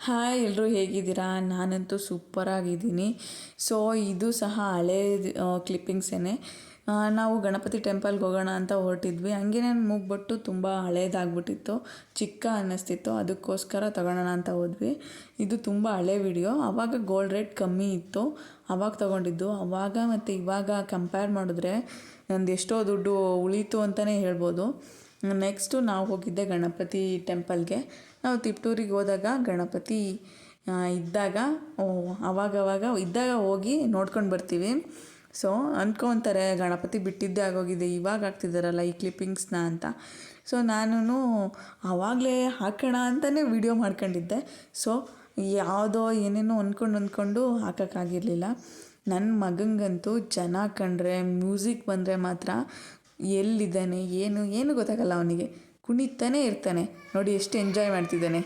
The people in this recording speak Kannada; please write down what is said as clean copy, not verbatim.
ಹಾಯ್ ಎಲ್ಲರೂ ಹೇಗಿದ್ದೀರಾ? ನಾನಂತೂ ಸೂಪರಾಗಿದ್ದೀನಿ. ಸೊ ಇದು ಸಹ ಹಳೇ ಕ್ಲಿಪ್ಪಿಂಗ್ಸೇ. ನಾವು ಗಣಪತಿ ಟೆಂಪಲ್ಗೆ ಹೋಗೋಣ ಅಂತ ಹೊರಟಿದ್ವಿ. ಹಂಗೆ ನಾನು ಮೂಗ್ಬಟ್ಟು ತುಂಬ ಹಳೇದಾಗ್ಬಿಟ್ಟಿತ್ತು, ಚಿಕ್ಕ ಅನ್ನಿಸ್ತಿತ್ತು. ಅದಕ್ಕೋಸ್ಕರ ತಗೊಳ್ಳೋಣ ಅಂತ ಹೋದ್ವಿ. ಇದು ತುಂಬ ಹಳೆ ವಿಡಿಯೋ. ಆವಾಗ ಗೋಲ್ಡ್ ರೇಟ್ ಕಮ್ಮಿ ಇತ್ತು, ಆವಾಗ ತೊಗೊಂಡಿದ್ದು. ಆವಾಗ ಮತ್ತು ಇವಾಗ ಕಂಪೇರ್ ಮಾಡಿದ್ರೆ ನಂದು ಎಷ್ಟೋ ದುಡ್ಡು ಉಳೀತು ಅಂತಲೇ ಹೇಳ್ಬೋದು. ನೆಕ್ಸ್ಟು ನಾವು ಹೋಗಿದ್ದೆ ಗಣಪತಿ ಟೆಂಪಲ್ಗೆ. ನಾವು ತಿಪ್ಟೂರಿಗೆ ಹೋದಾಗ ಗಣಪತಿ ಇದ್ದಾಗ ಅವಾಗವಾಗ ಇದ್ದಾಗ ಹೋಗಿ ನೋಡ್ಕೊಂಡು ಬರ್ತೀವಿ. ಸೊ ಅಂದ್ಕೊತಾರೆ ಗಣಪತಿ ಬಿಟ್ಟಿದ್ದೇ ಆಗೋಗಿದೆ, ಇವಾಗ ಹಾಕ್ತಿದ್ದಾರಲ್ಲ ಈ ಕ್ಲಿಪ್ಪಿಂಗ್ಸ್ನ ಅಂತ. ಸೊ ನಾನು ಆವಾಗಲೇ ಹಾಕೋಣ ಅಂತಲೇ ವಿಡಿಯೋ ಮಾಡ್ಕೊಂಡಿದ್ದೆ. ಸೊ ಯಾವುದೋ ಏನೇನೋ ಅಂದ್ಕೊಂಡು ಹಾಕೋಕ್ಕಾಗಿರಲಿಲ್ಲ. ನನ್ನ ಮಗನಿಗಂತೂ ಜನ ಕಂಡ್ರೆ, ಮ್ಯೂಸಿಕ್ ಬಂದರೆ ಮಾತ್ರ ಎಲ್ಲಿದ್ದಾನೆ ಏನು ಗೊತ್ತಾಗಲ್ಲ ಅವನಿಗೆ. ಕುಣಿತಾನೇ ಇರ್ತಾನೆ. ನೋಡಿ ಎಷ್ಟು ಎಂಜಾಯ್ ಮಾಡ್ತಿದ್ದಾನೆ.